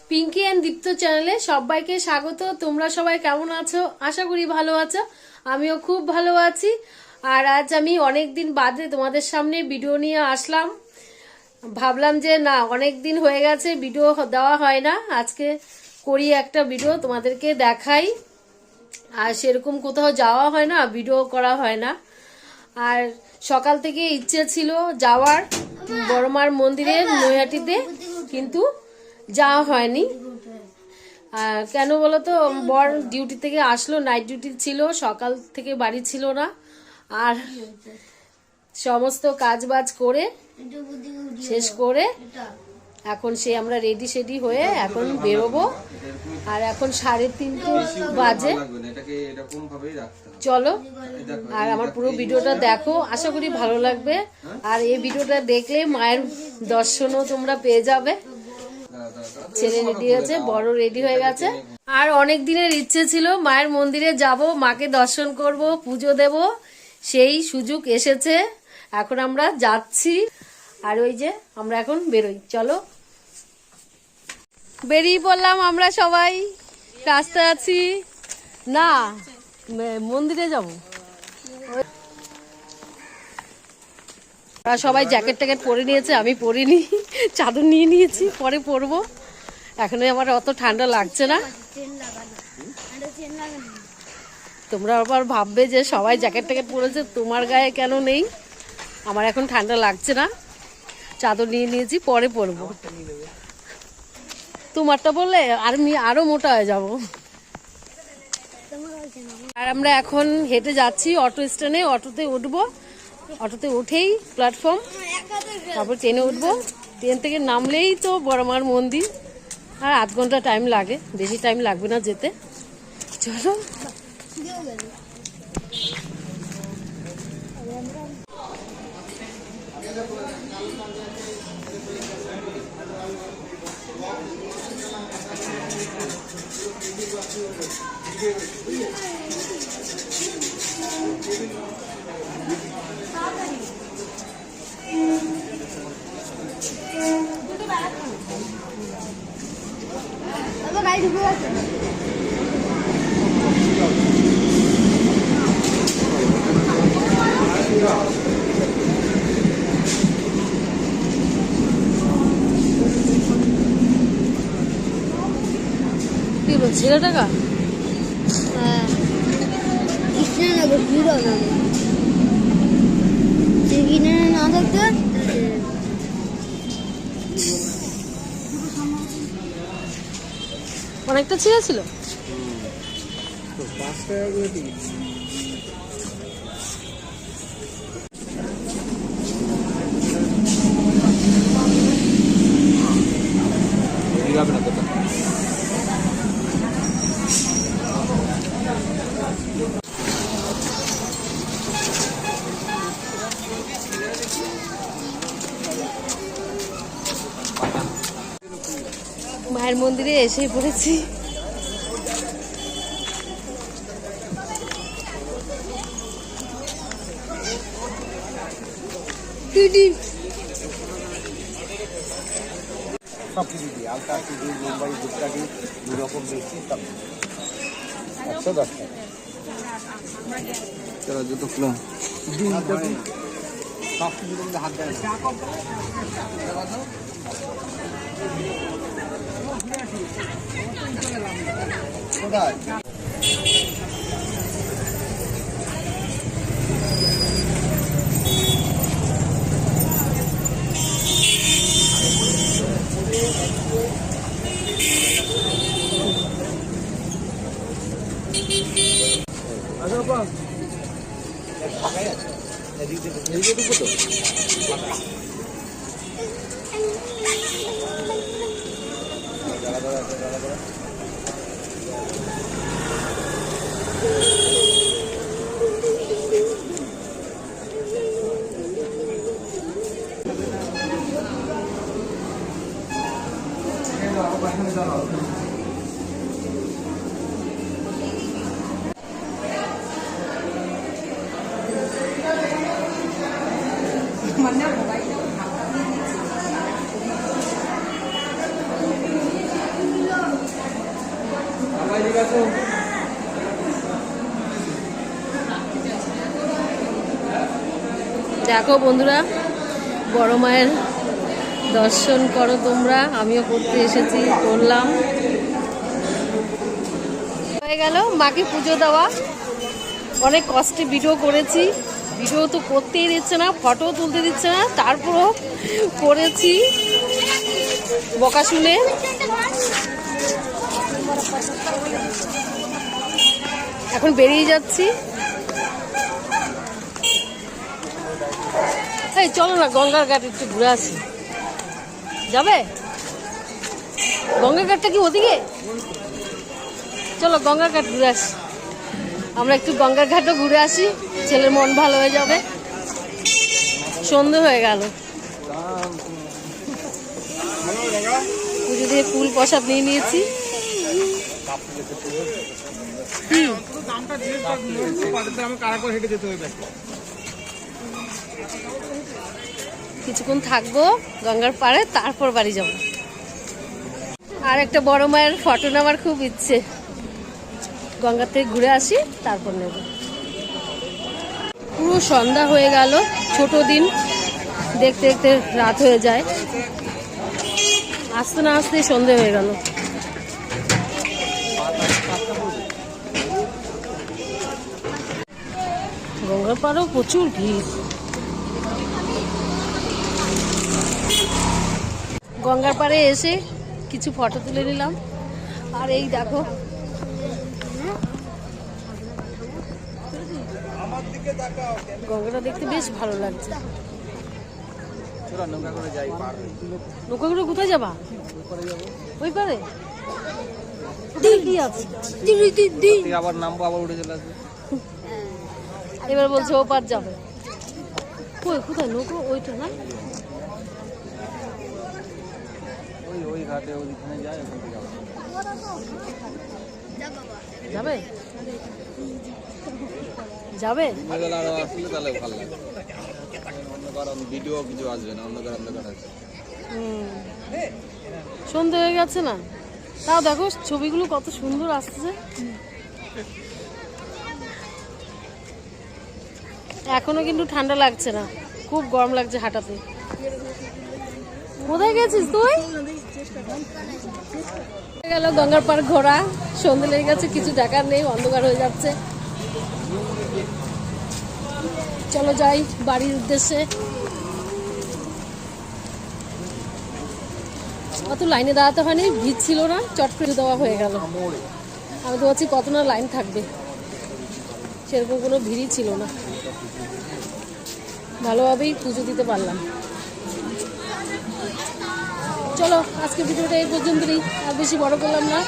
Pinki and দীপ্ত চ্যানেলে সবাইকে স্বাগত। তোমরা সবাই কেমন আছো? আশা করি ভালো আছো। আমিও খুব ভালো আছি। আর আজ আমি অনেক দিন বাদে তোমাদের সামনে ভিডিও নিয়ে আসলাম। ভাবলাম যে না, অনেক দিন হয়ে গেছে ভিডিও দেওয়া হয় না, আজকে করি একটা ভিডিও তোমাদেরকে দেখাই। আর সেরকম কোথাও যাওয়া হয় না, ভিডিও করা হয় না। আর সকাল থেকে ইচ্ছে ছিল যাওয়ার বড়মার মন্দিরে নৈহাটিতে, কিন্তু যাওয়া হয়নি। কেন বলো তো, বর ডিউটি থেকে আসলো, নাইট ডিউটি ছিল, সকাল থেকে বাড়ি ছিল না। আর সমস্ত কাজ বাজ করে শেষ করে এখন আমরা রেডি সেডি হয়ে এখন বেরোবো। আর এখন 3:30 বাজে। চলো, আর আমার পুরো ভিডিওটা দেখো, আশা করি ভালো লাগবে। আর এই ভিডিওটা দেখলে মায়ের দর্শনও তোমরা পেয়ে যাবে। ছেলে রেডি হয়েছে, বড় রেডি হয়ে গেছে। আর অনেক দিনের ইচ্ছে ছিল মায়ের মন্দিরে যাব, মাকে দর্শন করব, পুজো দেব, সেই সুযোগ এসেছে। এখন আমরা যাচ্ছি। আর ওই যে আমরা এখন বেরোই, চলো। বেরিয়ে পড়লাম আমরা সবাই, রাস্তায় আছি। না, মন্দিরে যাব। ওরা সবাই জ্যাকেট ট্যাকেট পরে নিয়েছে, আমি পরিনি, চাদর নিয়ে নিয়েছি, পরে পরবো। এখন আমার অত ঠান্ডা লাগছে না। তোমরা আবার ভাববে যে সবাই জ্যাকেট ট্যাকেট পরেছে, তোমার গায়ে কেন নেই। আমার এখন ঠান্ডা লাগছে না, চাদর নিয়ে নিয়েছি, পরে পরবো। তোমারটা বললে আমি আরো মোটা হয়ে যাব। আর আমরা এখন হেঁটে যাচ্ছি অটো স্ট্যান্ডে, অটোতে উঠবো। অটোতে উঠেই প্ল্যাটফর্ম, তারপর ট্রেনে উঠবো। ট্রেন থেকে নামলেই তো বড়মার মন্দির। আর আধ ঘন্টা টাইম লাগে, বেশি টাইম লাগবে না যেতে। চলো। গাড়ি ঢুকে গেছে। কি বলছি, 1,000 টাকা? হ্যাঁ, কৃষ্ণনগর হিরোনগর কিনে না দেখতে অনেকটা ছিঁড়া ছিল। 5 টাকা করে টিকিট। মায়ের মন্দিরে এসে পড়েছি। সব কিছু দিই, আলতা টিভি, মুম্বাই গুপ্তা টি, 2 রকম মিষ্টি, সব 110 টাকা। চলো জুতো খুলো। সব কিছু তোমাদের হাত দেয় না। কোথায়? দেখো বন্ধুরা, বড় মায়ের দর্শন করো তোমরা, আমিও করতে এসেছি, করলাম। হয়ে গেল মাকে পুজো দেওয়া। অনেক কষ্টে ভিডিও করেছি, ভিডিও তো করতেই দিচ্ছে না, ফটো তুলতে দিচ্ছে না, তারপরও করেছি বকা শুনে। এখন বেরিয়ে যাচ্ছি। এই চলো না গঙ্গার ঘাট একটু ঘুরে আসি। যাবে? গঙ্গার ঘাটটা কি ওদিকে? চলো গঙ্গার ঘাট ঘুরে আসি। আমরা একটু গঙ্গার ঘাটও ঘুরে আসি, ছেলের মন ভালো হয়ে যাবে। সন্ধে হয়ে গেল, পুজো দিয়ে ফুল প্রসাদ নিয়ে নিয়েছি। কিছুক্ষণ থাকবো গঙ্গার পাড়ে, তারপর বাড়ি যাব। আর একটা বড় মায়ের ফটো নেওয়ার খুব ইচ্ছে, গঙ্গা থেকে ঘুরে আসি তারপর নেব। পুরো সন্ধ্যা হয়ে গেল, ছোট দিন, দেখতে দেখতে রাত হয়ে যায়, আসতে না আসতে সন্ধে হয়ে গেল। গঙ্গার পাড়েও প্রচুর ভিড়। গঙ্গার পাড়ে এসে কিছু ফটো তুলে নিলাম। আর এই দেখো, গঙ্গাটা দেখতে বেশ ভালো লাগছে। নৌকা করে কোথায় যাবা? ওই পারে কি আছে? আবার নামবো, আবার উঠে চলে আসবে। এবার বলছে ও পার যাবে। কোথায় নৌকো? ওইটা না, ওই ঘাটে ওইখানে যায়। যাবে যাবে আরো আসলে তাহলে ভালো লাগে। অন্ধকার ভিডিও কিছু আসবে না, অন্ধকার আছে। সন্ধে হয়ে গেছে না, তাও দেখো ছবিগুলো কত সুন্দর আসছে। এখনো কিন্তু ঠান্ডা লাগছে না, খুব গরম লাগছে হাঁটাতে। কোথায় গেছিস তুই? গেল গঙ্গার পাড় ঘোরা, সন্ধে লেগে গেছে, কিছু দেখার নেই, অন্ধকার হয়ে যাচ্ছে। চলো যাই বাড়ির উদ্দেশ্যে। অত লাইনে দাঁড়াতে হয়নি, ভিড় ছিল না, চট করে দেওয়া হয়ে গেল। আমি তো ভাবছি কত না লাইন থাকবে, সেরকম কোনো ভিড়ই ছিল না, ভালোভাবেই পুজো দিতে পারলাম। চলো আজকে ভিডিওটা এই পর্যন্তই, আর বেশি বড় করলাম না।